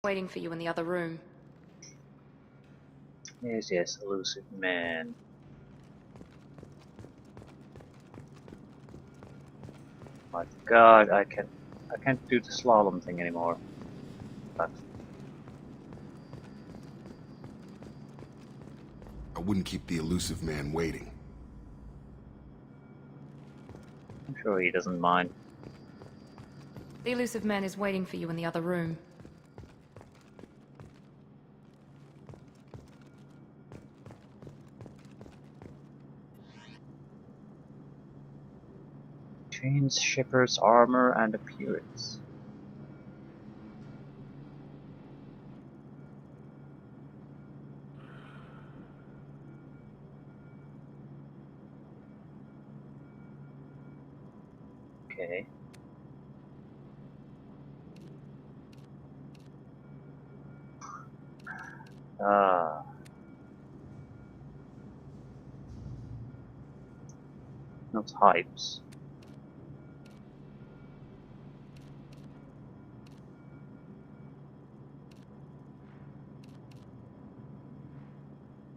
Waiting for you in the other room. Yes, yes, elusive man. My God, I can't do the slalom thing anymore. But I wouldn't keep the elusive man waiting. I'm sure he doesn't mind. The elusive man is waiting for you in the other room. Change Shepard's armor and appearance. Okay. Ah. No types.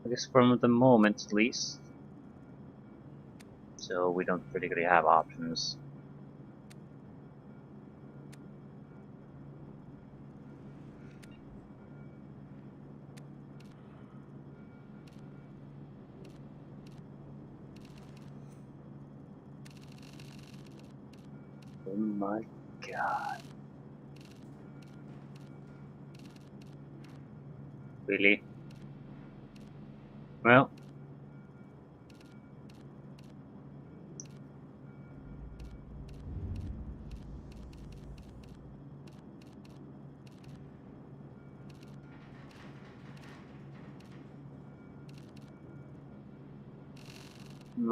I guess from the moment at least. So we don't particularly have options. Oh my God. Really? Well.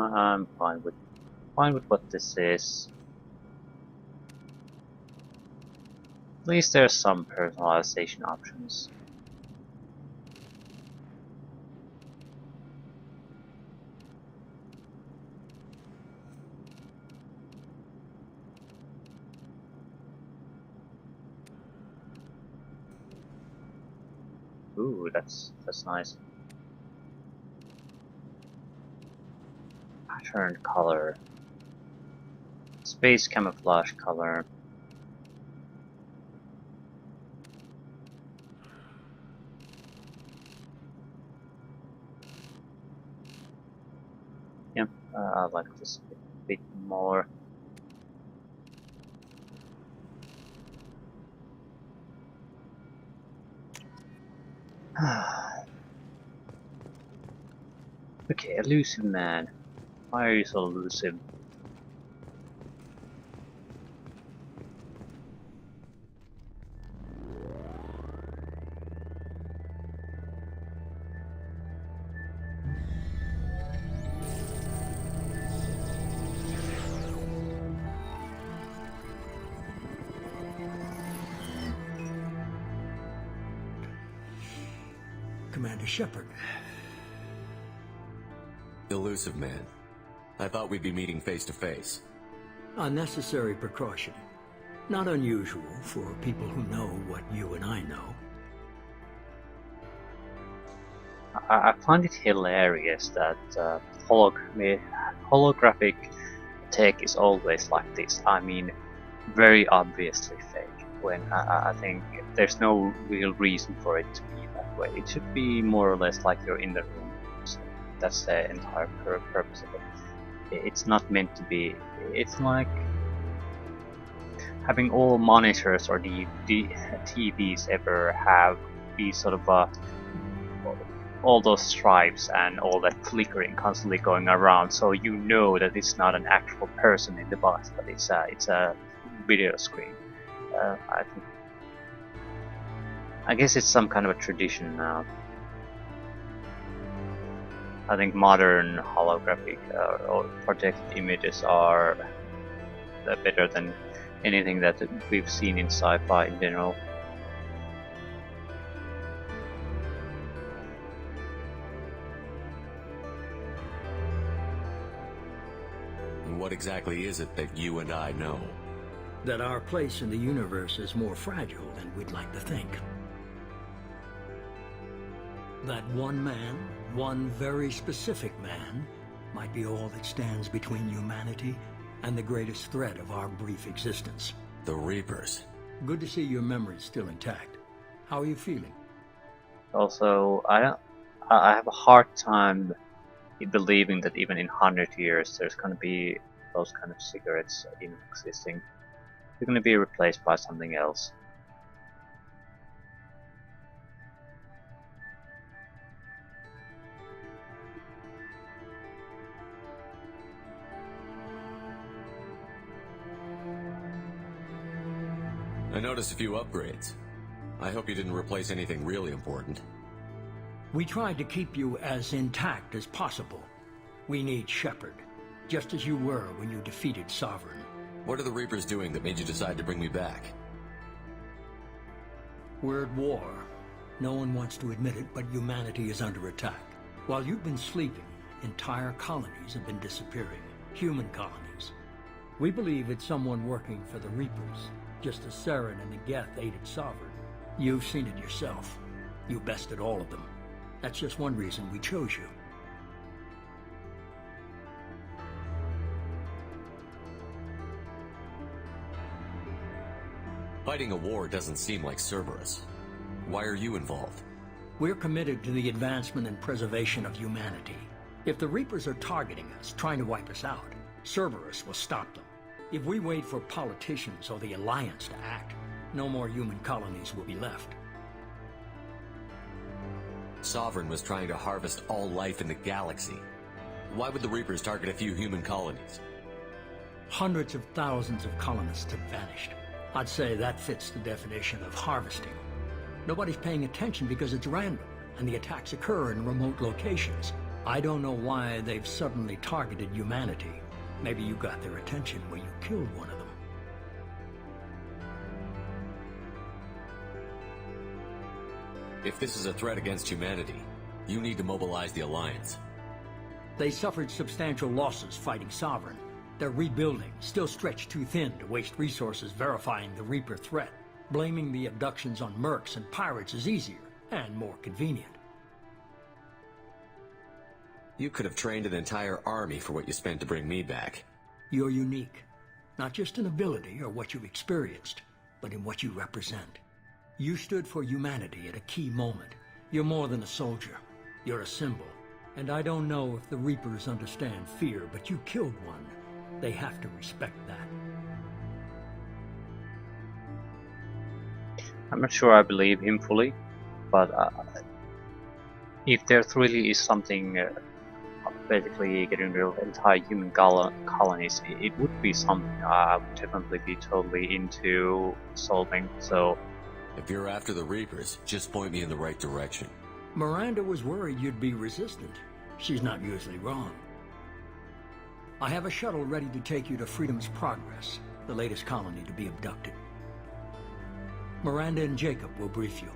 I'm fine with what this is. At least there's some personalization options. Ooh, that's nice. Pattern color. Space camouflage color. Yeah, I like this a bit more. Okay, elusive man. Why are you so elusive? Commander Shepard. Elusive man. I thought we'd be meeting face to face. A necessary precaution. Not unusual for people who know what you and I know. I find it hilarious that holographic tech is always like this. I mean, very obviously fake. When I think there's no real reason for it to be that way. It should be more or less like you're in the room. So that's the entire purpose of it. It's not meant to be. It's like having all monitors or the TVs ever have these sort of all those stripes and all that flickering constantly going around, so you know that it's not an actual person in the box, but it's a video screen. I guess it's some kind of a tradition now. I think modern holographic or projected images are better than anything that we've seen in sci-fi in general. And what exactly is it that you and I know? That our place in the universe is more fragile than we'd like to think. That one man, one very specific man, might be all that stands between humanity and the greatest threat of our brief existence. The Reapers. Good to see your memory's still intact. How are you feeling? Also, I have a hard time believing that even in 100 years there's gonna be those kind of cigarettes even existing. They're gonna be replaced by something else. I noticed a few upgrades. I hope you didn't replace anything really important. We tried to keep you as intact as possible. We need Shepard, just as you were when you defeated Sovereign. What are the Reapers doing that made you decide to bring me back? We're at war. No one wants to admit it, but humanity is under attack. While you've been sleeping, entire colonies have been disappearing. Human colonies. We believe it's someone working for the Reapers, just as Saren and the Geth aided Sovereign. You've seen it yourself. You bested all of them. That's just one reason we chose you. Fighting a war doesn't seem like Cerberus. Why are you involved? We're committed to the advancement and preservation of humanity. If the Reapers are targeting us, trying to wipe us out, Cerberus will stop them. If we wait for politicians or the Alliance to act, no more human colonies will be left. Sovereign was trying to harvest all life in the galaxy. Why would the Reapers target a few human colonies? Hundreds of thousands of colonists have vanished. I'd say that fits the definition of harvesting. Nobody's paying attention because it's random, and the attacks occur in remote locations. I don't know why they've suddenly targeted humanity. Maybe you got their attention where you killed one of them. If this is a threat against humanity, you need to mobilize the Alliance. They suffered substantial losses fighting Sovereign. They're rebuilding, still stretched too thin to waste resources verifying the Reaper threat. Blaming the abductions on mercs and pirates is easier and more convenient. You could have trained an entire army for what you spent to bring me back. You're unique, not just in ability or what you've experienced, but in what you represent. You stood for humanity at a key moment. You're more than a soldier. You're a symbol. And I don't know if the Reapers understand fear, but you killed one. They have to respect that. I'm not sure I believe him fully, but if there really is something basically getting rid of entire human colonies, it would be something I would definitely be totally into solving. So If you're after the Reapers, just point me in the right direction. Miranda was worried you'd be resistant. She's not usually wrong. I have a shuttle ready to take you to Freedom's Progress, the latest colony to be abducted. Miranda and Jacob will brief you.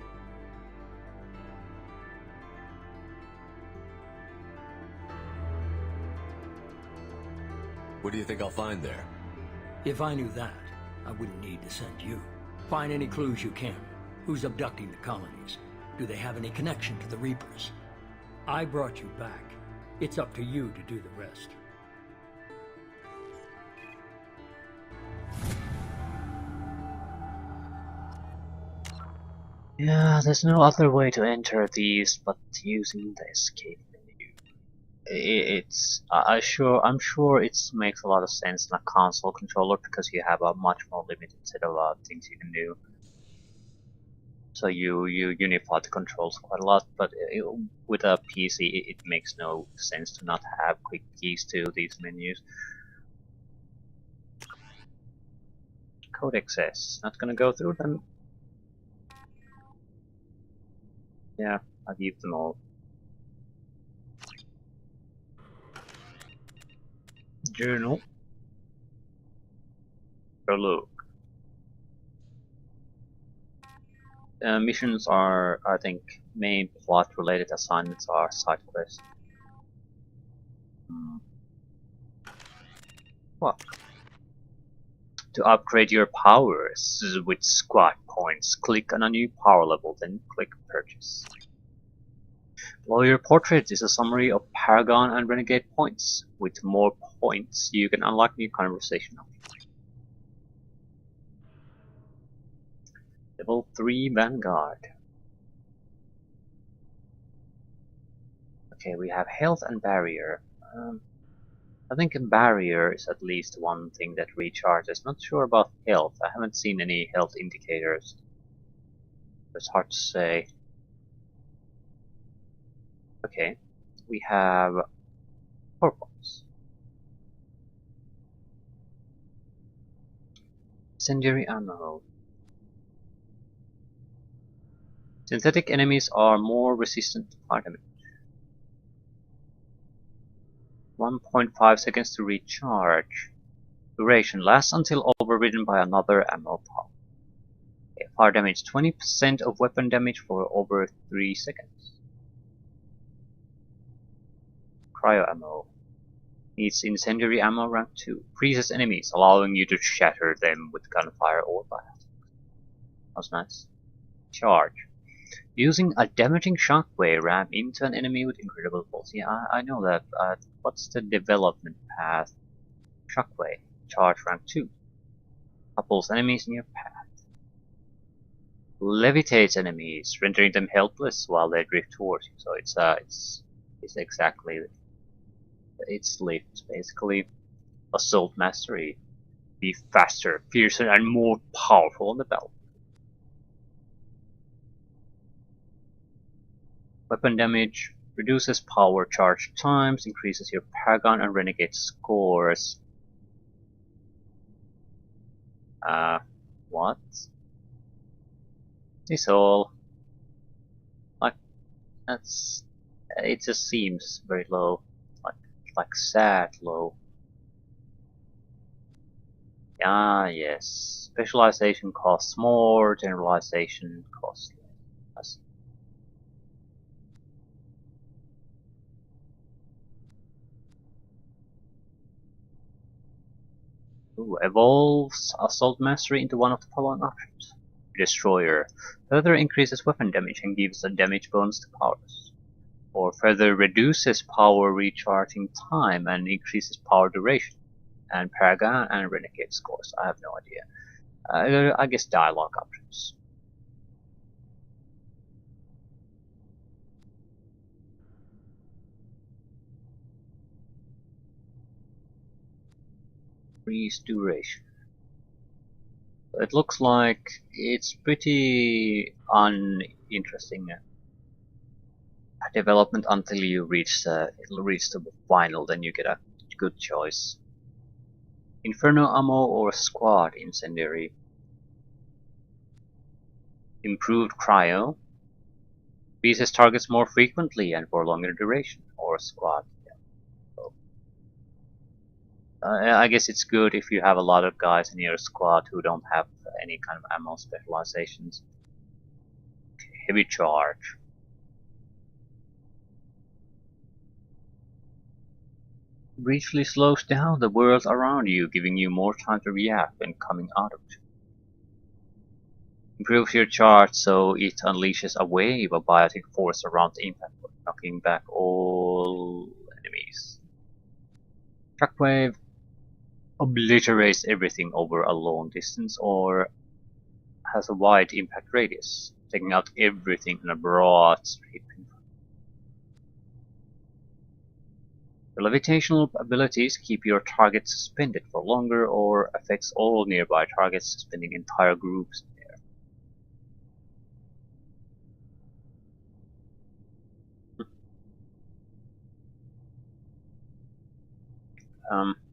What do you think I'll find there? If I knew that, I wouldn't need to send you. Find any clues you can. Who's abducting the colonies? Do they have any connection to the Reapers? I brought you back. It's up to you to do the rest. yeah, there's no other way to enter these but using the escape menu. I'm sure it makes a lot of sense in a console controller because you have a much more limited set of things you can do. So you unify the controls quite a lot, but with a PC it makes no sense to not have quick keys to these menus. Codex S, not gonna go through them. Yeah, I'll leave them all. Journal. Or look. Missions are, I think, main plot-related assignments are side quests. What? To upgrade your powers with squad points, click on a new power level, then click purchase. Below your portrait is a summary of Paragon and Renegade points. With more points, you can unlock new conversation options. Level 3 Vanguard. Okay, we have health and barrier. I think a barrier is at least one thing that recharges. Not sure about health. I haven't seen any health indicators. It's hard to say. Okay, we have 4 points. Incendiary ammo. Synthetic enemies are more resistant to fire damage. 1.5 seconds to recharge. Duration lasts until overridden by another ammo pump. Okay, fire damage 20% of weapon damage for over 3 seconds. Cryo ammo. Needs incendiary ammo rank 2. Freezes enemies, allowing you to shatter them with gunfire or blast. That's nice. Charge. Using a damaging shockwave ram into an enemy with incredible force. Yeah, I know that. What's the development path? Shockwave. Charge rank 2. Couples enemies in your path. Levitates enemies, rendering them helpless while they drift towards you. So it's exactly its lift, basically. Assault mastery. Be faster, fiercer, and more powerful on the battle. Weapon damage reduces power charge times, increases your Paragon and Renegade scores. What? This all. Like, it just seems very low. Like sad low. Ah, yes. Specialization costs more, generalization costs less. Ooh, evolves Assault Mastery into one of the following options. Destroyer. Further increases weapon damage and gives a damage bonus to powers. Or further reduces power recharging time and increases power duration. And Paragon and Renegade scores. I have no idea. I guess dialogue options. Increase duration. It looks like it's pretty uninteresting development until you reach the final. Then you get a good choice. Inferno ammo or squad incendiary. Improved cryo. Freezes targets more frequently and for longer duration. Or squad. I guess it's good if you have a lot of guys in your squad who don't have any kind of ammo specializations. Heavy charge. Briefly slows down the world around you, giving you more time to react when coming out of it. Improves your charge so it unleashes a wave of biotic force around the impact point, knocking back all enemies. Shockwave obliterates everything over a long distance or has a wide impact radius, taking out everything in a broad sweep. The levitational abilities keep your target suspended for longer or affects all nearby targets, suspending entire groups in the air.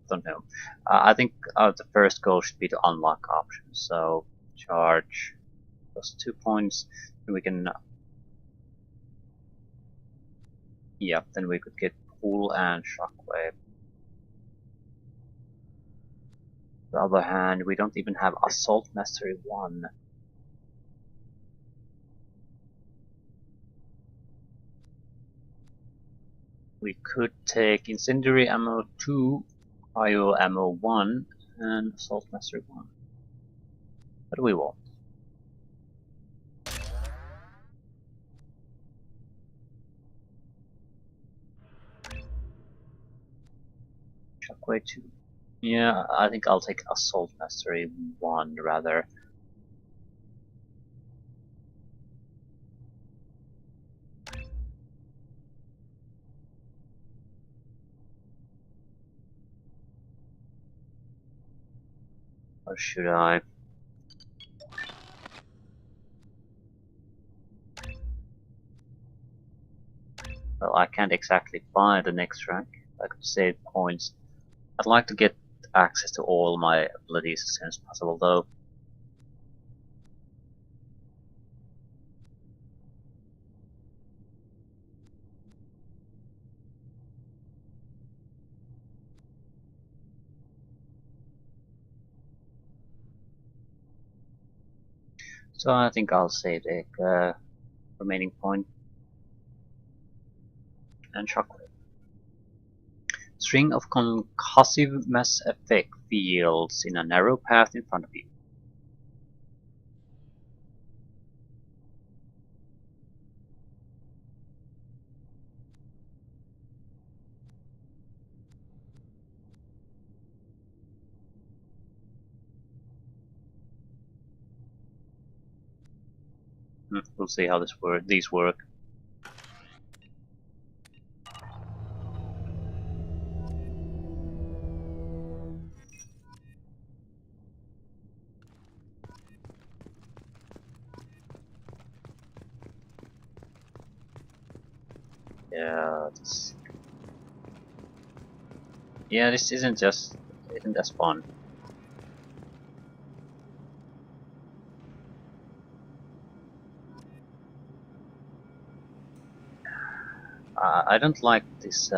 Don't know. I think the first goal should be to unlock options. So charge plus 2 points, and we can. Yeah, then we could get pull and shockwave. On the other hand, we don't even have Assault Mastery 1. We could take Incendiary Ammo 2, Cryo Ammo 1, and Assault Mastery 1. But we won't. Shockwave 2. Yeah, I think I'll take Assault Mastery 1 rather. Or should I? Well, I can't exactly buy the next rank. I could save points. I'd like to get access to all my abilities as soon as possible though. So I think I'll save the remaining point and Shockwave. String of concussive mass effect fields in a narrow path in front of you. We'll see how these work. This isn't as fun. I don't like this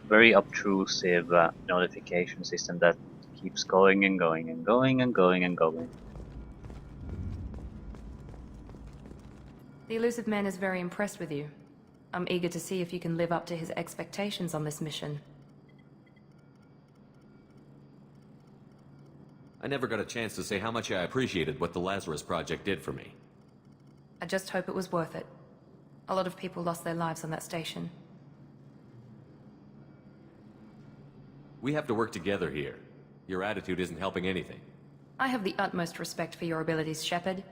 very obtrusive notification system that keeps going and going and going and going and going. The elusive man is very impressed with you. I'm eager to see if you can live up to his expectations on this mission. I never got a chance to say how much I appreciated what the Lazarus Project did for me. I just hope it was worth it. A lot of people lost their lives on that station. We have to work together here. Your attitude isn't helping anything. I have the utmost respect for your abilities, Shepard.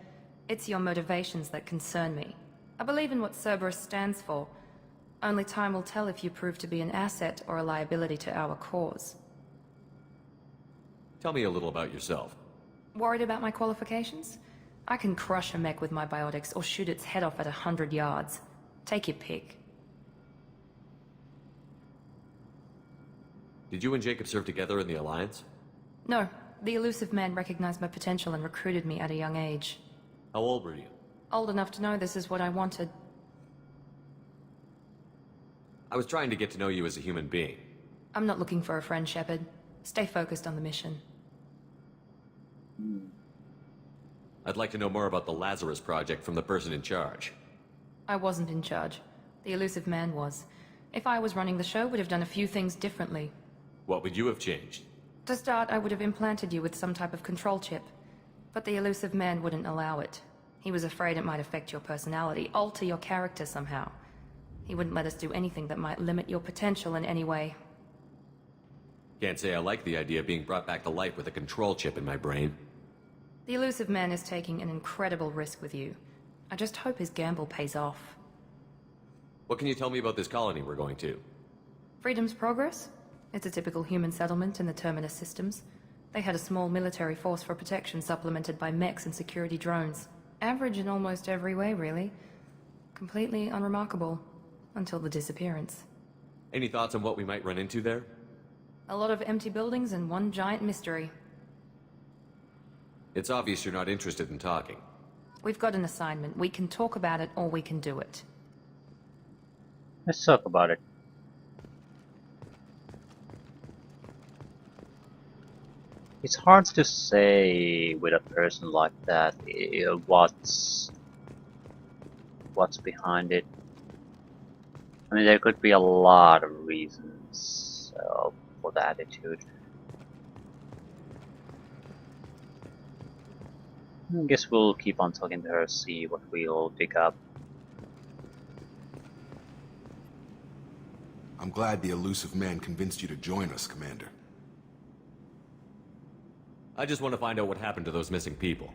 It's your motivations that concern me. I believe in what Cerberus stands for. Only time will tell if you prove to be an asset or a liability to our cause. Tell me a little about yourself. Worried about my qualifications? I can crush a mech with my biotics or shoot its head off at 100 yards. Take your pick. Did you and Jacob serve together in the Alliance? No, the elusive man recognized my potential and recruited me at a young age. How old were you? Old enough to know this is what I wanted. I was trying to get to know you as a human being. I'm not looking for a friend, Shepard. Stay focused on the mission. I'd like to know more about the Lazarus Project from the person in charge. I wasn't in charge. The elusive man was. If I was running the show, would have done a few things differently. What would you have changed? To start, I would have implanted you with some type of control chip. But the elusive man wouldn't allow it. He was afraid it might affect your personality, alter your character somehow. He wouldn't let us do anything that might limit your potential in any way. Can't say I like the idea of being brought back to life with a control chip in my brain. The elusive man is taking an incredible risk with you. I just hope his gamble pays off. What can you tell me about this colony we're going to? Freedom's Progress? It's a typical human settlement in the Terminus systems. They had a small military force for protection supplemented by mechs and security drones. Average in almost every way, really. Completely unremarkable. Until the disappearance. Any thoughts on what we might run into there? A lot of empty buildings and one giant mystery. It's obvious you're not interested in talking. We've got an assignment. We can talk about it or we can do it. Let's talk about it. It's hard to say with a person like that what's behind it. I mean, there could be a lot of reasons for the attitude. I guess we'll keep on talking to her, see what we'll pick up. I'm glad the elusive man convinced you to join us, Commander. I just want to find out what happened to those missing people.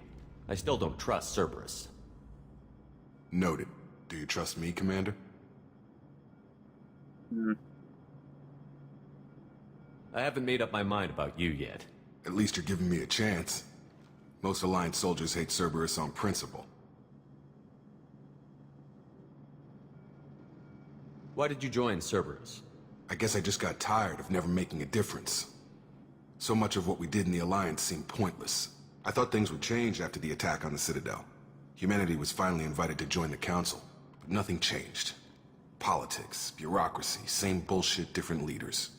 I still don't trust Cerberus. Noted. Do you trust me, Commander? I haven't made up my mind about you yet. At least you're giving me a chance. Most Alliance soldiers hate Cerberus on principle. Why did you join Cerberus? I guess I just got tired of never making a difference. So much of what we did in the Alliance seemed pointless. I thought things would change after the attack on the Citadel. Humanity was finally invited to join the Council, but nothing changed. Politics, bureaucracy, same bullshit, different leaders.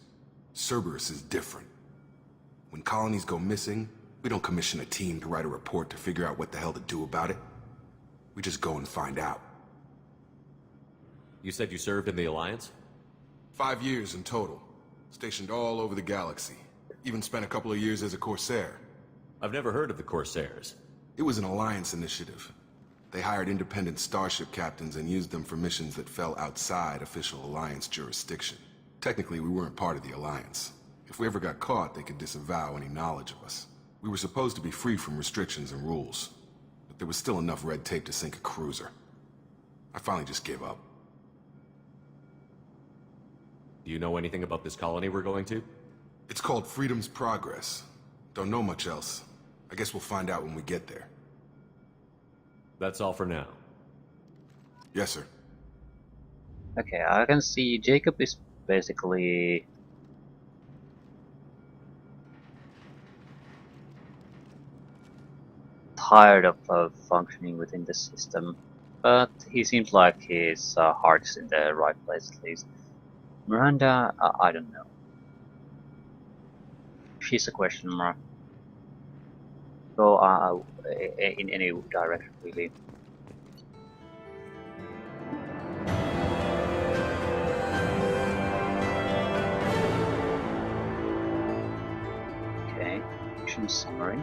Cerberus is different. When colonies go missing, we don't commission a team to write a report to figure out what the hell to do about it. We just go and find out. You said you served in the Alliance? 5 years in total. Stationed all over the galaxy. Even spent a couple of years as a Corsair. I've never heard of the Corsairs. It was an Alliance initiative. They hired independent starship captains and used them for missions that fell outside official Alliance jurisdiction. Technically, we weren't part of the Alliance. If we ever got caught, they could disavow any knowledge of us. We were supposed to be free from restrictions and rules, but there was still enough red tape to sink a cruiser. I finally just gave up. Do you know anything about this colony we're going to? It's called Freedom's Progress. Don't know much else. I guess we'll find out when we get there. That's all for now. Yes, sir. Okay, I can see Jacob is basically tired of functioning within the system, but he seems like his heart is in the right place at least. Miranda, I don't know. She's a question mark. Go in any direction, really. Okay, mission summary.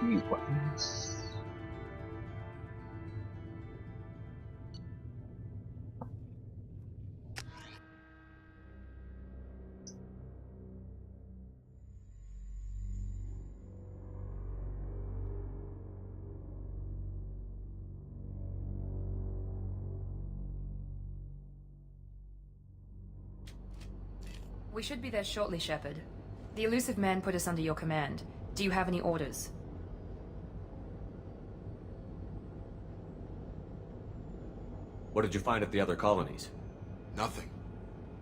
New weapons. We should be there shortly, Shepard. The elusive man put us under your command. Do you have any orders? What did you find at the other colonies? Nothing.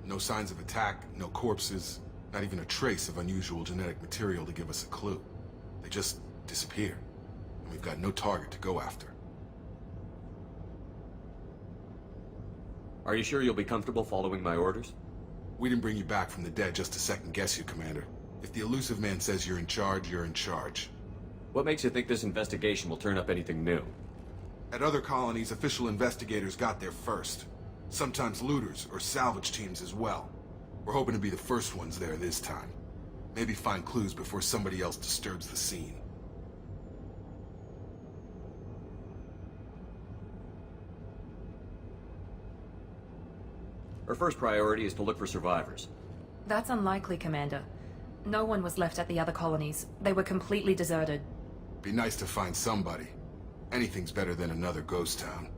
No signs of attack, no corpses, not even a trace of unusual genetic material to give us a clue. They just disappear, and we've got no target to go after. Are you sure you'll be comfortable following my orders? We didn't bring you back from the dead just to second-guess you, Commander. If the elusive man says you're in charge, you're in charge. What makes you think this investigation will turn up anything new? At other colonies, official investigators got there first. Sometimes looters or salvage teams as well. We're hoping to be the first ones there this time. Maybe find clues before somebody else disturbs the scene. Our first priority is to look for survivors. That's unlikely, Commander. No one was left at the other colonies. They were completely deserted. Be nice to find somebody. Anything's better than another ghost town.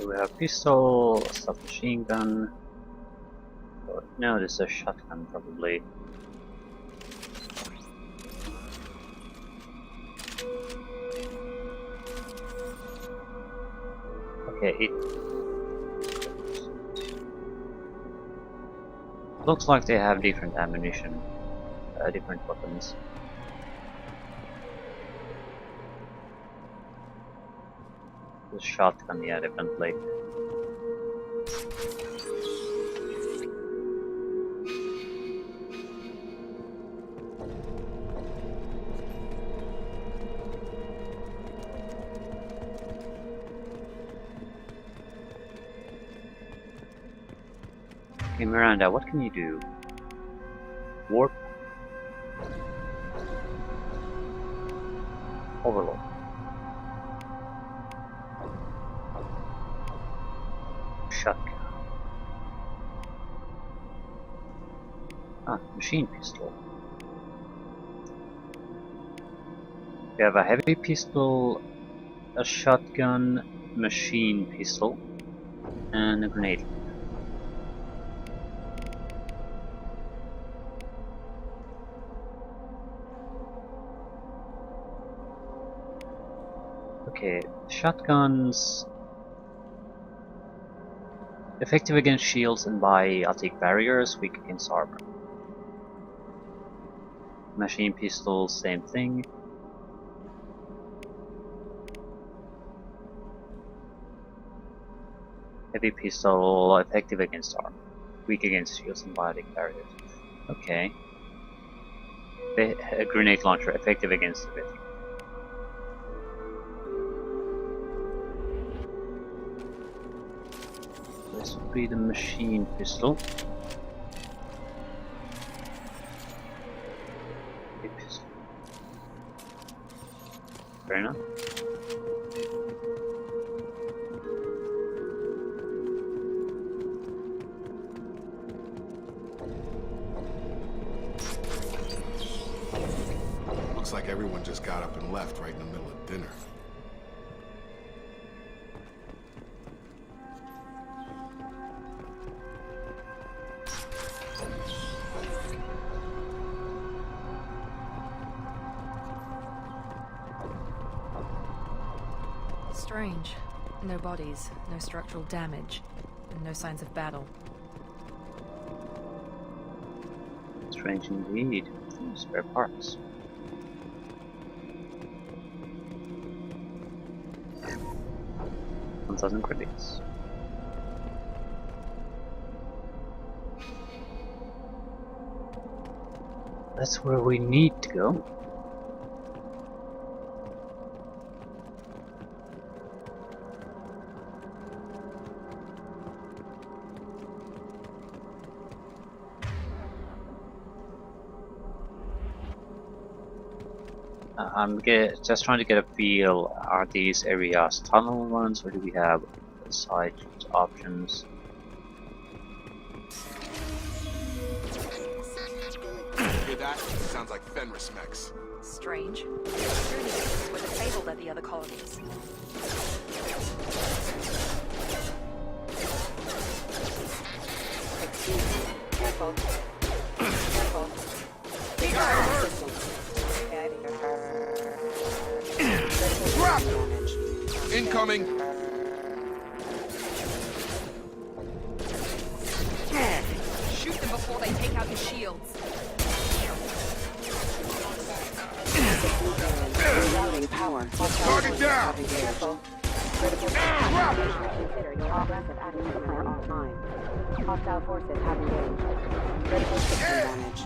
We have pistol, submachine gun. Oh, no, this is a shotgun probably. Okay, it looks like they have different ammunition, different weapons. The shotgun, yeah, definitely. Okay, Miranda, what can you do? Warp? Overload. Shotgun. Ah, machine pistol. We have a heavy pistol, a shotgun, machine pistol, and a grenade. Okay, shotguns effective against shields and biotic barriers, weak against armor. Machine pistol, same thing. Heavy pistol, effective against armor, weak against shields and biotic barriers. Okay. A grenade launcher, effective against everything. This would be the machine pistol. Heavy pistol. Fair enough. Looks like everyone just got up and left right in the middle of dinner. Strange. No bodies, no structural damage, and no signs of battle. Strange indeed. Spare parts. $1,000 credits. That's where we need to go. I'm just trying to get a feel. Are these areas tunnel ones, or do we have side options? Hear that? Sounds like Fenris mechs. Strange. Security systems were disabled at the other colonies. Careful. Careful. Drop! Incoming! Shoot them before they take out your shields. Rerouting power. Target down! Careful. Critical consider your offensive atmosphere offline. Hostile forces have engaged. Critical system damage.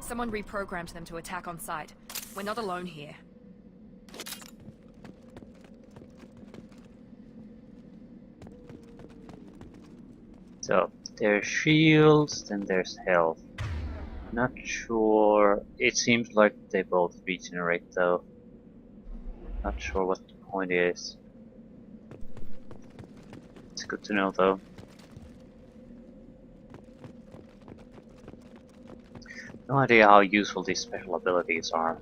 Someone reprogrammed them to attack on sight. We're not alone here. So there's shields, then there's health. Not sure. It seems like they both regenerate though. Not sure what the point is. It's good to know though. No idea how useful these special abilities are.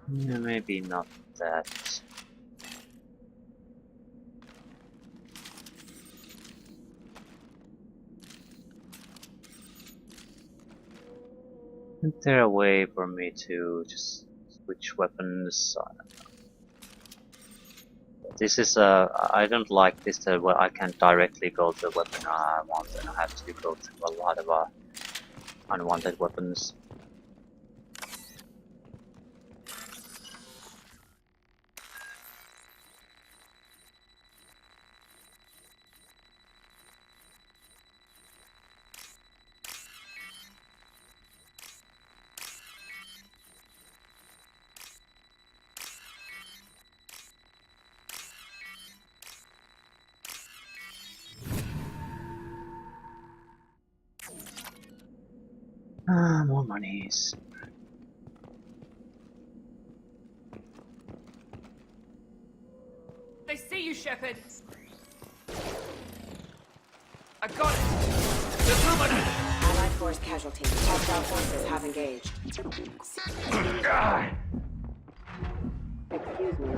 Yeah, maybe not that. Isn't there a way for me to just switch weapons? This is I don't like this where I can't directly go to the weapon I want and I have to go through a lot of unwanted weapons. More monies. They see you, Shepard! I got it! The Luminous! Allied force casualties. Hostile forces have engaged. Excuse me.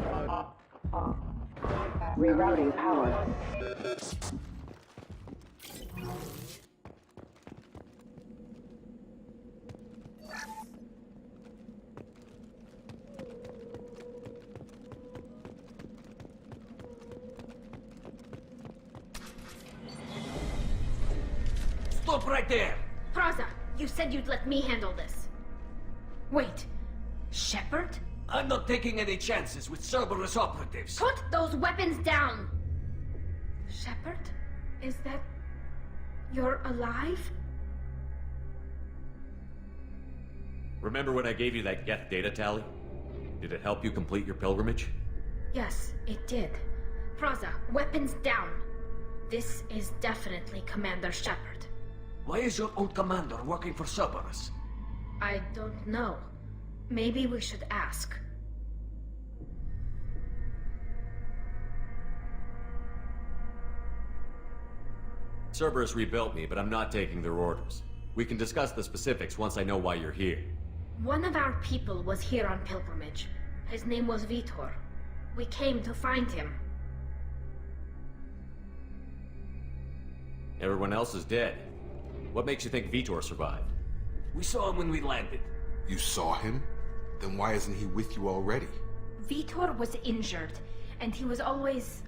Rerouting power. Stop right there! Praza, you said you'd let me handle this. Wait, Shepard? I'm not taking any chances with Cerberus operatives. Put those weapons down! Shepard? Is that... you're alive? Remember when I gave you that Geth data tally? Did it help you complete your pilgrimage? Yes, it did. Praza, weapons down. This is definitely Commander Shepard. Why is your old commander working for Cerberus? I don't know. Maybe we should ask. Cerberus rebuilt me, but I'm not taking their orders. We can discuss the specifics once I know why you're here. One of our people was here on pilgrimage. His name was Vitor. We came to find him. Everyone else is dead. What makes you think Vitor survived? We saw him when we landed. You saw him? Then why isn't he with you already? Vitor was injured, and he was always,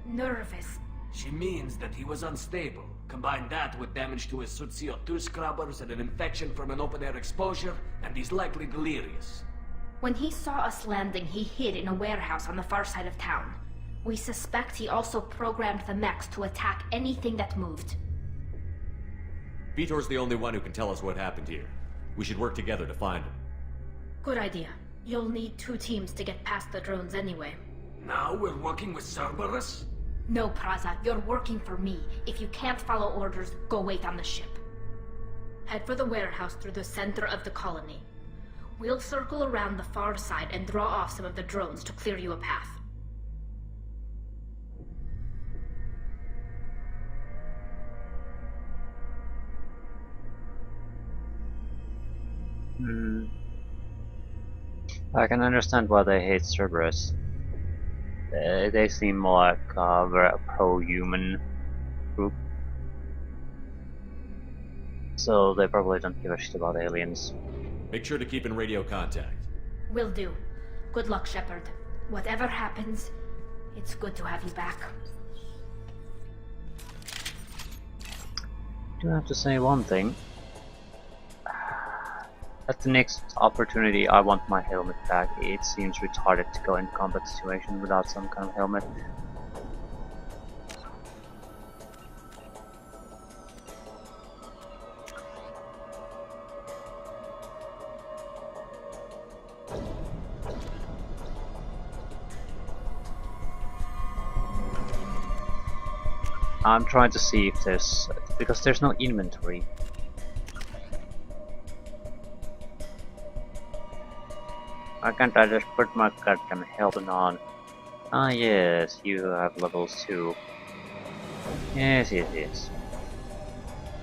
nervous. She means that he was unstable. Combine that with damage to his suit CO2 scrubbers and an infection from an open-air exposure, and he's likely delirious. When he saw us landing, he hid in a warehouse on the far side of town. We suspect he also programmed the mechs to attack anything that moved. Vitor's the only one who can tell us what happened here. We should work together to find him. Good idea. You'll need 2 teams to get past the drones anyway. Now we're working with Cerberus? No, Praza, you're working for me. If you can't follow orders, go wait on the ship. Head for the warehouse through the center of the colony. We'll circle around the far side and draw off some of the drones to clear you a path. I can understand why they hate Cerberus. They seem like a very pro-human group. So they probably don't give a shit about aliens. Make sure to keep in radio contact. Will do. Good luck, Shepard. Whatever happens, it's good to have you back. I do have to say one thing. At the next opportunity, I want my helmet back. It seems retarded to go in combat situation without some kind of helmet. I'm trying to see if there's... because there's no inventory. Why can't I just put my goddamn helmet on? Ah yes, you have levels too. Yes, yes, yes.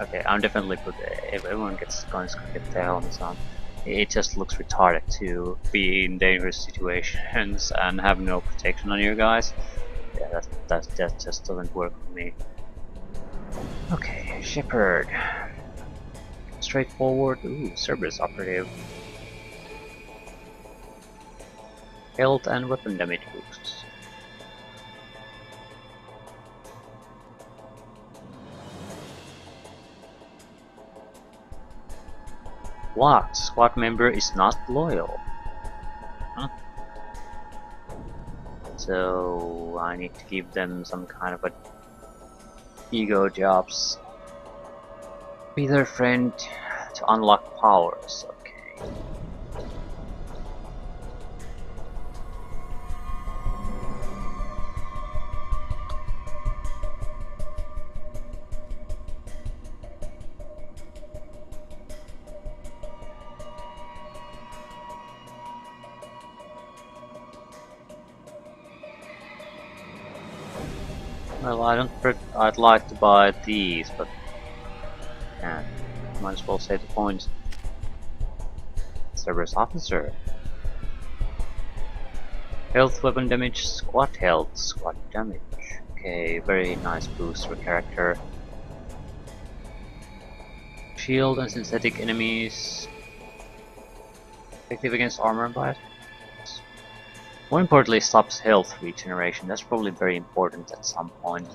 Okay, I'm definitely put... if everyone gets going to get their helmets on. It just looks retarded to be in dangerous situations and have no protection on you guys. Yeah, that just doesn't work for me. Okay, Shepard. Straightforward. Ooh, Cerberus operative. Health and weapon damage boosts. What? Squad member is not loyal? Huh? So I need to give them some kind of a ego jobs. Be their friend to unlock powers. Okay. Well, I'd like to buy these, but can't. Might as well save the points. Service officer. Health, weapon damage, squad health, squad damage. Okay, very nice boost for character. Shield and synthetic enemies. Effective against armor and bias. More importantly, stops health regeneration. That's probably very important at some point.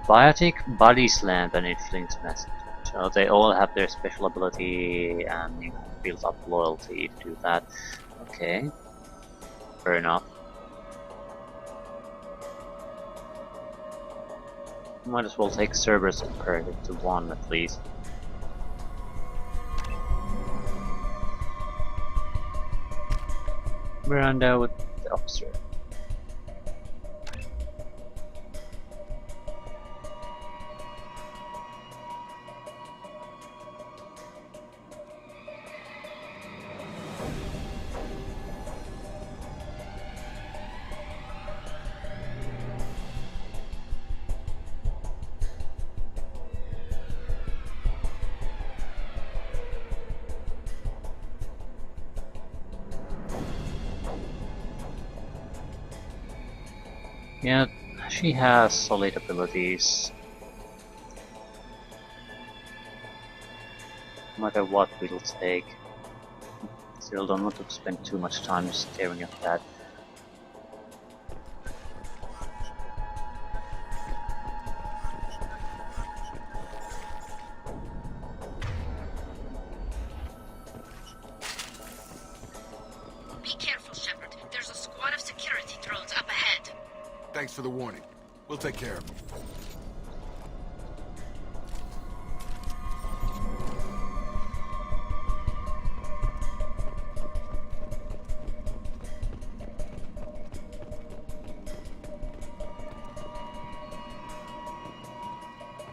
Biotic, Body Slam, and Influence Message. So they all have their special ability and you build up loyalty to do that. Okay. Fair enough. Might as well take Cerberus imperative to 1 at least. Miranda with the officer. Yeah, she has solid abilities. No matter what we'll take. Still don't want to spend too much time staring at that. Be careful, Shepard. There's a squad of security drones up ahead. Thanks for the warning. We'll take care of them.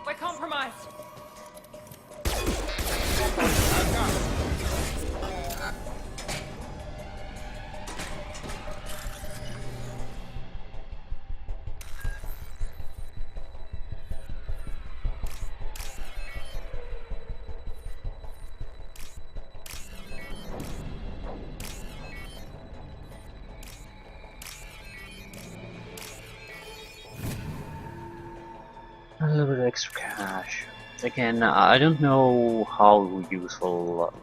We're compromised. A little bit of extra cash. Again, I don't know how useful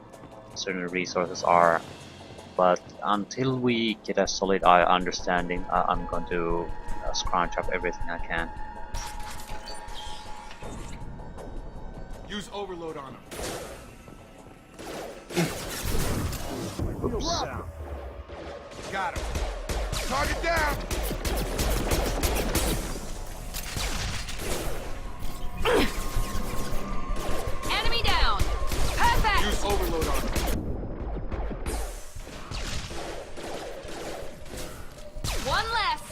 certain resources are, but until we get a solid understanding, I'm going to scrounge up everything I can. Use overload on them. Oops. Got him. Target down. Enemy down! Perfect! Use overload on them. One less!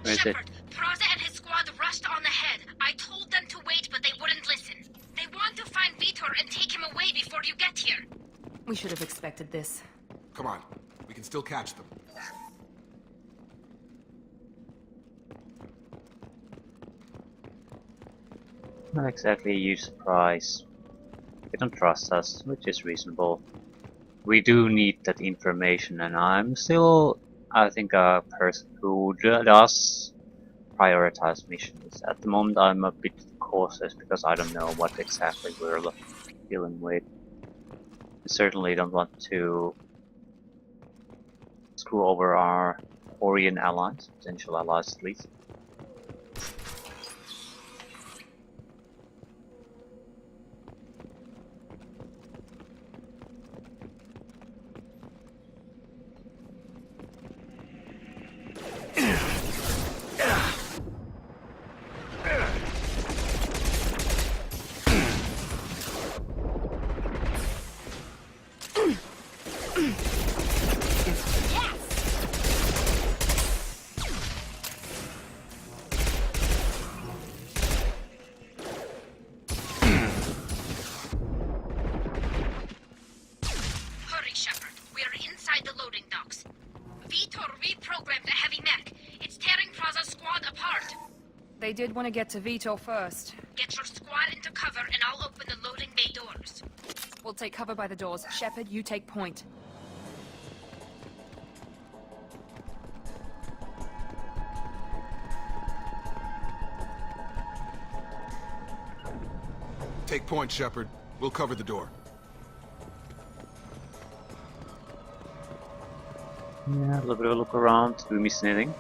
Where is it? Shepard, Praza and his squad rushed on ahead. I told them to wait, but they wouldn't listen. They want to find Vitor and take him away before you get here. We should have expected this. Come on. We can still catch them. Not exactly a huge surprise. They don't trust us, which is reasonable. We do need that information, and I'm still, I think, a person who does prioritize missions. At the moment, I'm a bit cautious because I don't know what exactly we're dealing with. We certainly don't want to screw over our Orion allies, potential allies at least. They did want to get to Vitor first. Get your squad into cover and I'll open the loading bay doors. We'll take cover by the doors. Shepard, you take point. Take point, Shepard. We'll cover the door. Yeah, a little bit of a look around. Do we miss anything?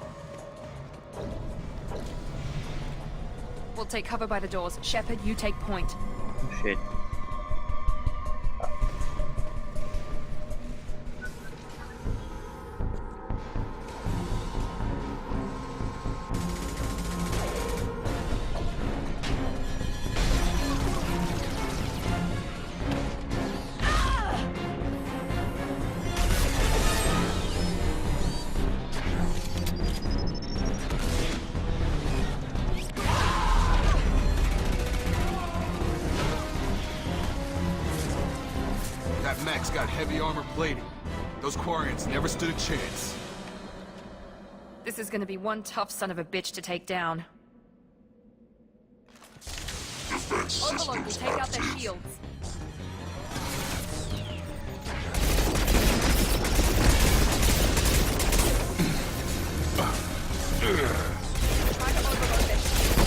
We'll take cover by the doors. Shepard, you take point. Oh, shit. That mech's got heavy armor plating. Those Quarians never stood a chance. This is gonna be one tough son of a bitch to take down. Overlord will take out their shields. Try to overload their shields.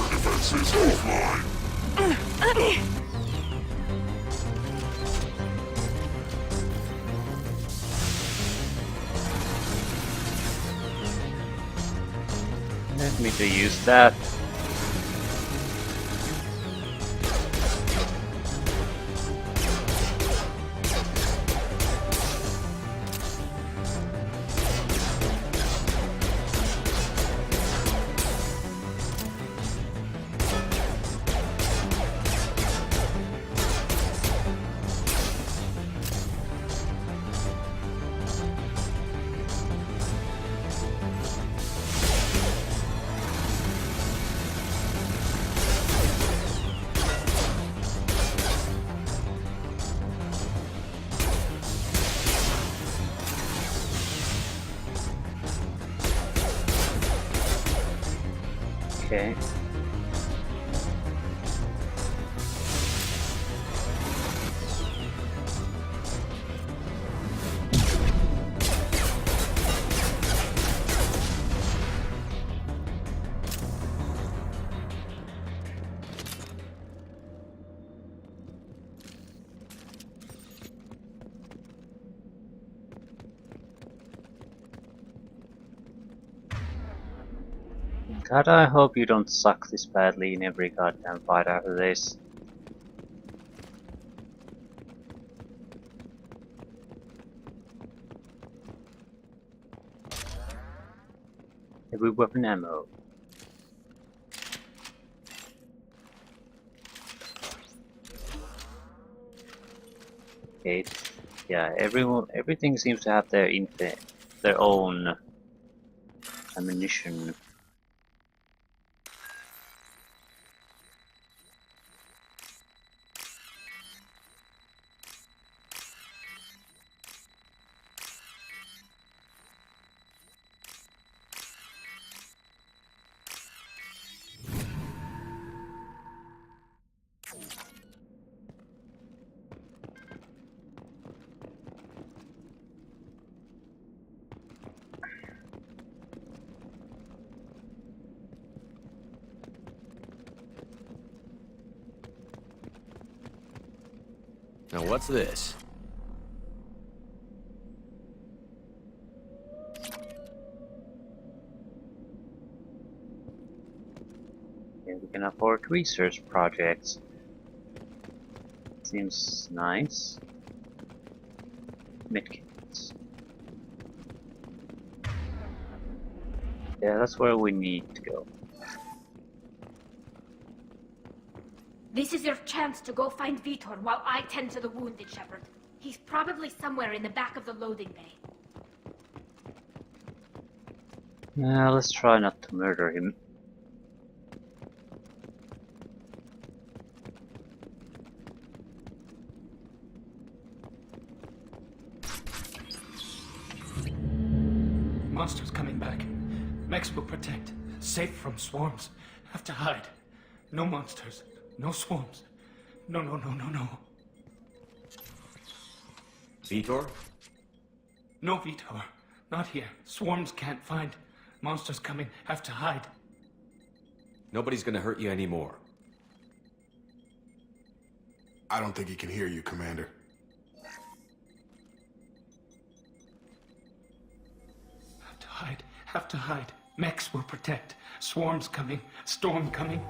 Defenses offline. Let me to use that. Okay. God, I hope you don't suck this badly in every goddamn fight after this. Every weapon ammo. Okay, yeah, everything seems to have their own ammunition. Now what's this? Yeah, we can afford research projects. Seems nice. Medkits. Yeah, that's where we need to go. This is your chance to go find Vitor while I tend to the wounded, Shepard. He's probably somewhere in the back of the loading bay. Now let's try not to murder him. Monsters coming back. Mechs will protect. Safe from swarms. Have to hide. No monsters. No swarms. No, no, no, no, no. Vitor? No, Vitor. Not here. Swarms can't find. Monsters coming. Have to hide. Nobody's gonna hurt you anymore. I don't think he can hear you, Commander. Have to hide. Have to hide. Mechs will protect. Swarms coming. Storm coming.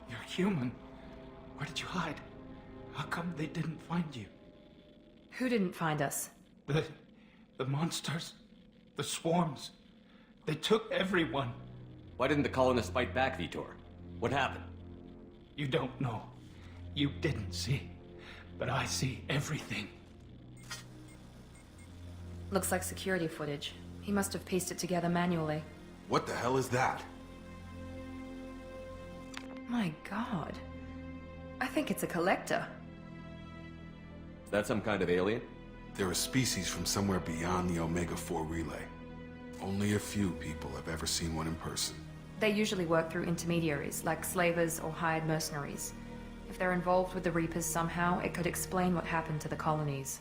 You're human. Where did you hide? How come they didn't find you? Who didn't find us? The monsters. The swarms. They took everyone. Why didn't the colonists fight back, Vitor? What happened? You don't know. You didn't see. But I see everything. Looks like security footage. He must have pieced it together manually. What the hell is that? My god. I think it's a collector. Is that some kind of alien? They're a species from somewhere beyond the Omega-4 relay. Only a few people have ever seen one in person. They usually work through intermediaries, like slavers or hired mercenaries. If they're involved with the Reapers somehow, it could explain what happened to the colonies.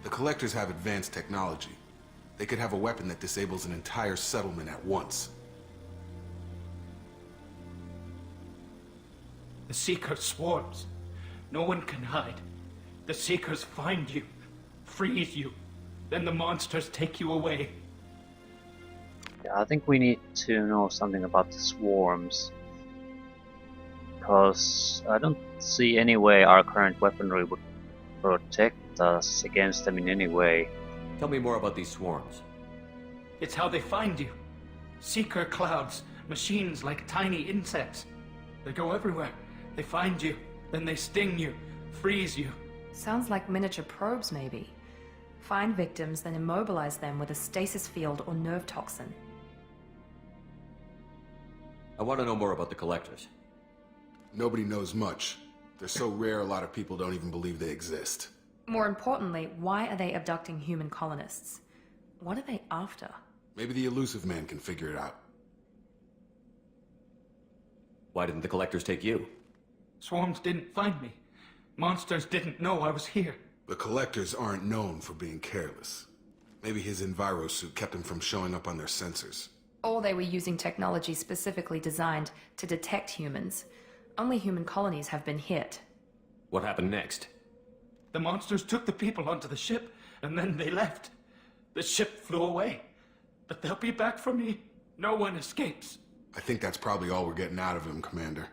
The Collectors have advanced technology. They could have a weapon that disables an entire settlement at once. The Seeker swarms. No one can hide. The Seekers find you, freeze you. Then the monsters take you away. Yeah, I think we need to know something about the swarms. Because I don't see any way our current weaponry would protect us against them in any way. Tell me more about these swarms. It's how they find you. Seeker clouds, machines like tiny insects. They go everywhere. They find you, then they sting you, freeze you. Sounds like miniature probes, maybe. Find victims, then immobilize them with a stasis field or nerve toxin. I want to know more about the collectors. Nobody knows much. They're so rare a lot of people don't even believe they exist. More importantly, why are they abducting human colonists? What are they after? Maybe the elusive man can figure it out. Why didn't the collectors take you? Swarms didn't find me. Monsters didn't know I was here. The Collectors aren't known for being careless. Maybe his envirosuit kept him from showing up on their sensors. Or they were using technology specifically designed to detect humans. Only human colonies have been hit. What happened next? The monsters took the people onto the ship, and then they left. The ship flew away. But they'll be back for me. No one escapes. I think that's probably all we're getting out of him, Commander.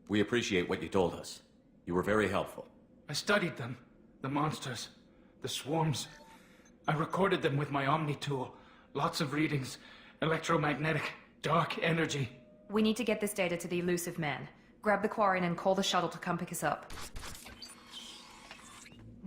We appreciate what you told us. You were very helpful. I studied them. The monsters. The swarms. I recorded them with my Omni tool. Lots of readings. Electromagnetic. Dark energy. We need to get this data to the elusive man. Grab the Quarian and call the shuttle to come pick us up.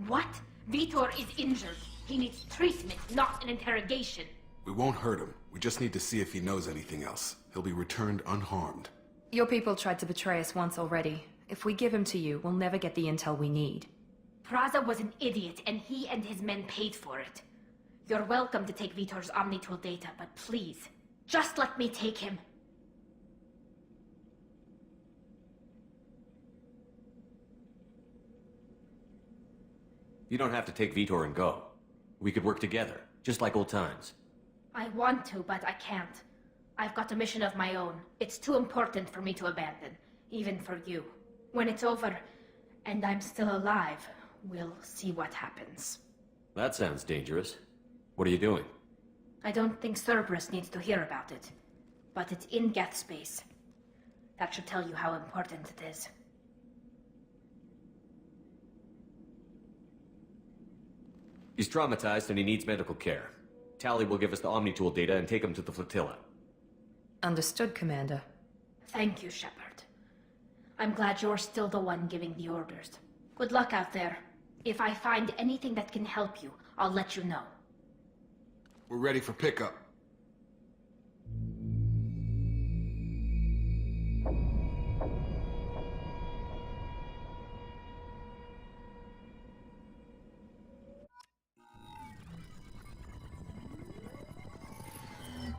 What? Vitor is injured. He needs treatment, not an interrogation. We won't hurt him. We just need to see if he knows anything else. He'll be returned unharmed. Your people tried to betray us once already. If we give him to you, we'll never get the intel we need. Praza was an idiot, and he and his men paid for it. You're welcome to take Vitor's Omnitool data, but please, just let me take him. You don't have to take Vitor and go. We could work together, just like old times. I want to, but I can't. I've got a mission of my own. It's too important for me to abandon, even for you. When it's over, and I'm still alive, we'll see what happens. That sounds dangerous. What are you doing? I don't think Cerberus needs to hear about it, but it's in Geth space. That should tell you how important it is. He's traumatized and he needs medical care. Tally will give us the Omnitool data and take him to the flotilla. Understood, Commander. Thank you, Shepard. I'm glad you're still the one giving the orders. Good luck out there. If I find anything that can help you, I'll let you know. We're ready for pickup.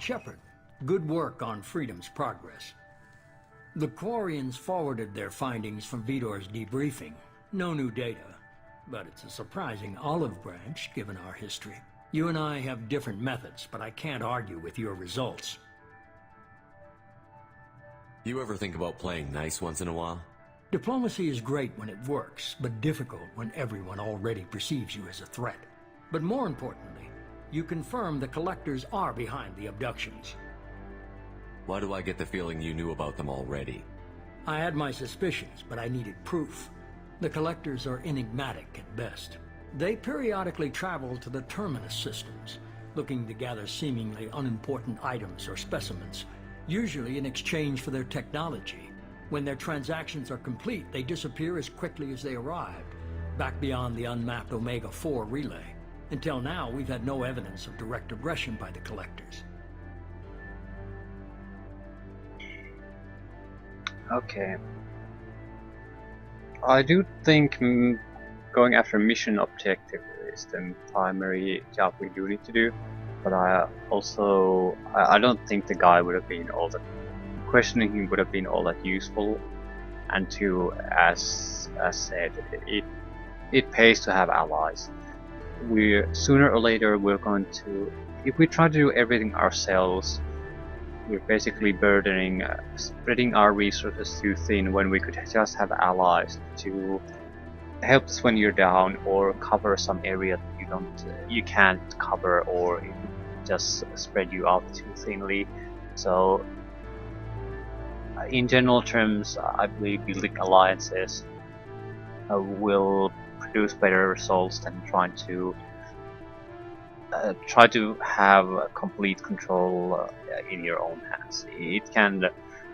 Shepard, good work on Freedom's progress. The Quarians forwarded their findings from Vidor's debriefing. No new data, but it's a surprising olive branch given our history. You and I have different methods, but I can't argue with your results. You ever think about playing nice once in a while? Diplomacy is great when it works, but difficult when everyone already perceives you as a threat. But more importantly, you confirm the Collectors are behind the abductions. Why do I get the feeling you knew about them already? I had my suspicions, but I needed proof. The Collectors are enigmatic at best. They periodically travel to the Terminus systems, looking to gather seemingly unimportant items or specimens, usually in exchange for their technology. When their transactions are complete, they disappear as quickly as they arrived, back beyond the unmapped Omega-4 relay. Until now, we've had no evidence of direct aggression by the Collectors. Okay. I do think going after mission objective is the primary job we do need to do, but I don't think the guy would have been all that, questioning him would have been all that useful, and two, as said, it pays to have allies. Sooner or later we're going to, if we try to do everything ourselves, we're basically burdening, spreading our resources too thin when we could just have allies to help us when you're down, or cover some area that you can't cover, or it would just spread you out too thinly. So, in general terms, I believe building alliances will produce better results than trying to have complete control in your own hands. It can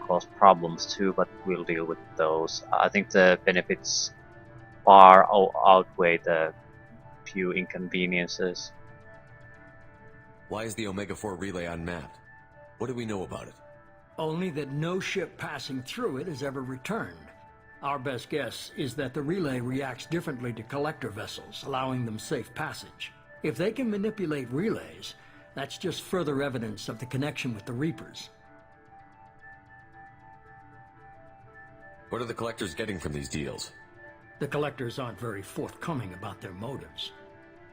cause problems too, but we'll deal with those. I think the benefits far outweigh the few inconveniences. Why is the Omega-4 relay unmapped? What do we know about it? Only that no ship passing through it has ever returned. Our best guess is that the relay reacts differently to collector vessels, allowing them safe passage. If they can manipulate relays, that's just further evidence of the connection with the Reapers. What are the Collectors getting from these deals? The Collectors aren't very forthcoming about their motives.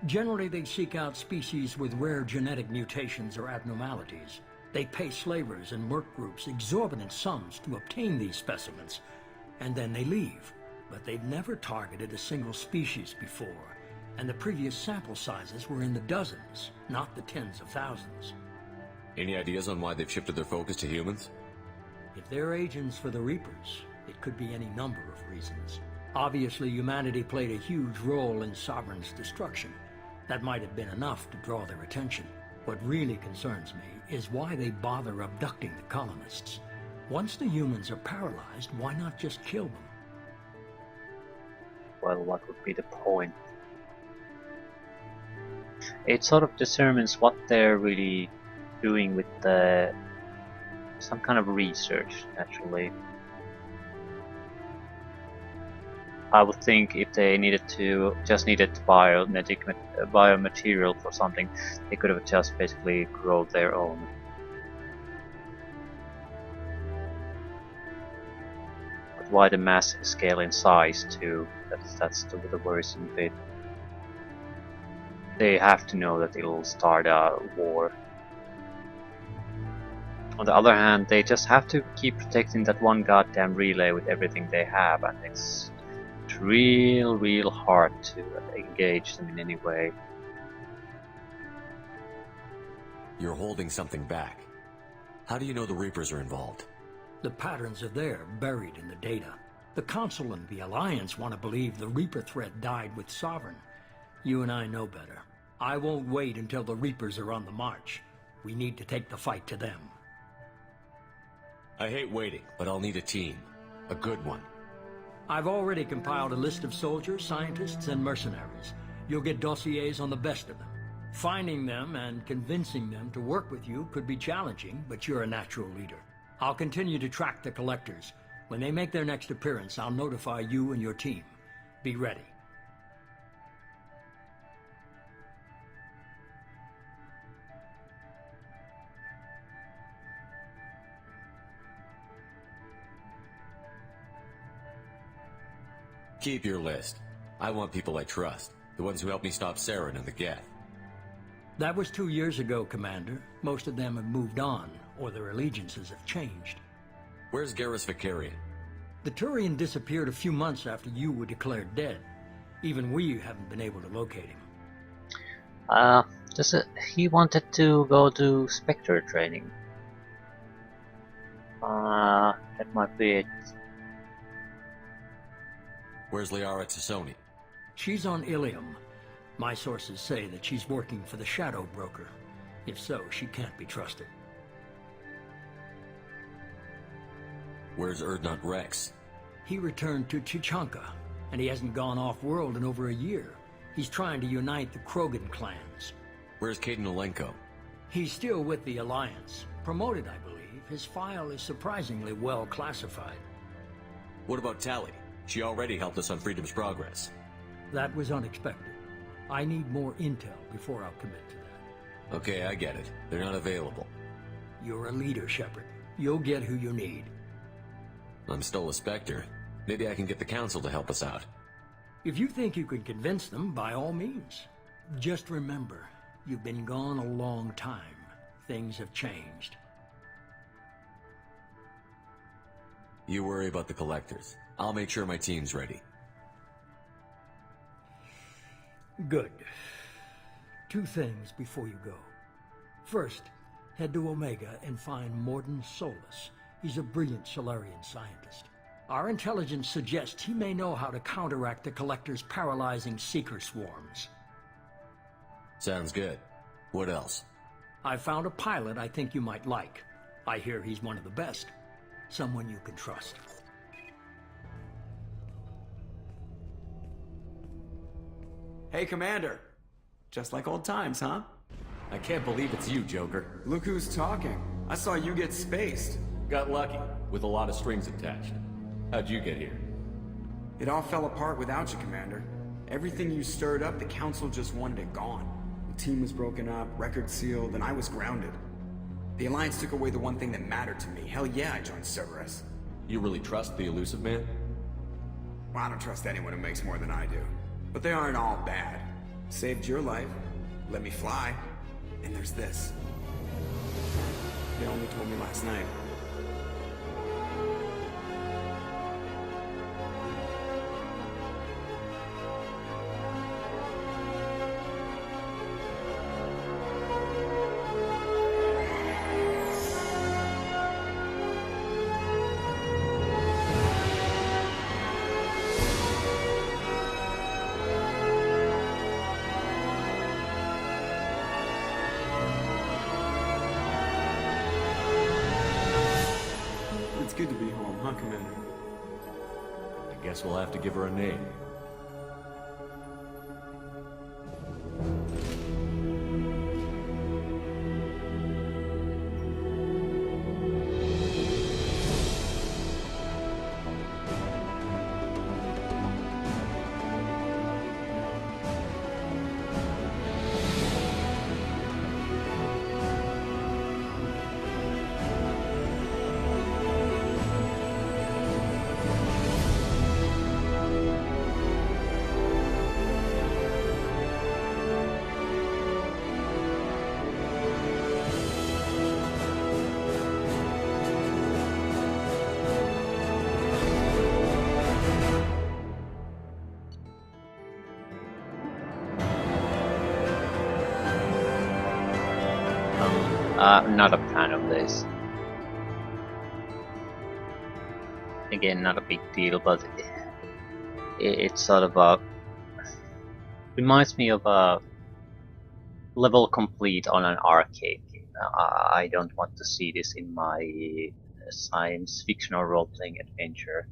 Generally, they seek out species with rare genetic mutations or abnormalities. They pay slavers and merc groups exorbitant sums to obtain these specimens, and then they leave. But they've never targeted a single species before, and the previous sample sizes were in the dozens, not the tens of thousands. Any ideas on why they've shifted their focus to humans? If they're agents for the Reapers, it could be any number of reasons. Obviously, humanity played a huge role in Sovereign's destruction. That might have been enough to draw their attention. What really concerns me is why they bother abducting the colonists. Once the humans are paralyzed, why not just kill them? Well, what would be the point? It sort of determines what they're really doing with some kind of research, naturally. I would think if they just needed biomaterial for something, they could have just basically grown their own. But why the massive scale in size too? That's the worrisome bit. They have to know that it'll start a war. On the other hand, they just have to keep protecting that one goddamn relay with everything they have, and it's real hard to engage them in any way. You're holding something back. How do you know the Reapers are involved? The patterns are there, buried in the data. The Council and the Alliance want to believe the Reaper threat died with Sovereign. You and I know better. I won't wait until the Reapers are on the march. We need to take the fight to them. I hate waiting, but I'll need a team. A good one. I've already compiled a list of soldiers, scientists, and mercenaries. You'll get dossiers on the best of them. Finding them and convincing them to work with you could be challenging, but you're a natural leader. I'll continue to track the Collectors. When they make their next appearance, I'll notify you and your team. Be ready. Keep your list. I want people I trust. The ones who helped me stop Saren and the Geth. That was 2 years ago, Commander. Most of them have moved on, or their allegiances have changed. Where's Garrus Vicarian? The Turian disappeared a few months after you were declared dead. Even we haven't been able to locate him. He wanted to go to Spectre training. That might be it. Where's Liara Tassoni? She's on Ilium. My sources say that she's working for the Shadow Broker. If so, she can't be trusted. Where's Urdnot Rex? He returned to Chichanka, and he hasn't gone off-world in over a year. He's trying to unite the Krogan clans. Where's Caden Olenko? He's still with the Alliance. Promoted, I believe. His file is surprisingly well classified. What about Tali? She already helped us on Freedom's Progress. That was unexpected. I need more intel before I'll commit to that. Okay, I get it. They're not available. You're a leader, Shepard. You'll get who you need. I'm still a Spectre. Maybe I can get the Council to help us out. If you think you can convince them, by all means. Just remember, you've been gone a long time. Things have changed. You worry about the Collectors. I'll make sure my team's ready. Good. 2 things before you go. First, head to Omega and find Morden Solus. He's a brilliant Solarian scientist. Our intelligence suggests he may know how to counteract the Collector's paralyzing Seeker swarms. Sounds good. What else? I found a pilot I think you might like. I hear he's one of the best. Someone you can trust. Hey, Commander. Just like old times, huh? I can't believe it's you, Joker. Look who's talking. I saw you get spaced. Got lucky, with a lot of strings attached. How'd you get here? It all fell apart without you, Commander. Everything you stirred up, the Council just wanted it gone. The team was broken up, record sealed, and I was grounded. The Alliance took away the one thing that mattered to me. Hell yeah, I joined Cerberus. You really trust the Elusive Man? Well, I don't trust anyone who makes more than I do. But they aren't all bad. Saved your life, let me fly, and there's this. They only told me last night. It's good to be home, huh, Commander? I guess we'll have to give her a name. I'm not a fan of this. Again, not a big deal, but it's sort of a... reminds me of a level complete on an arcade game. I don't want to see this in my science fiction or role-playing adventure.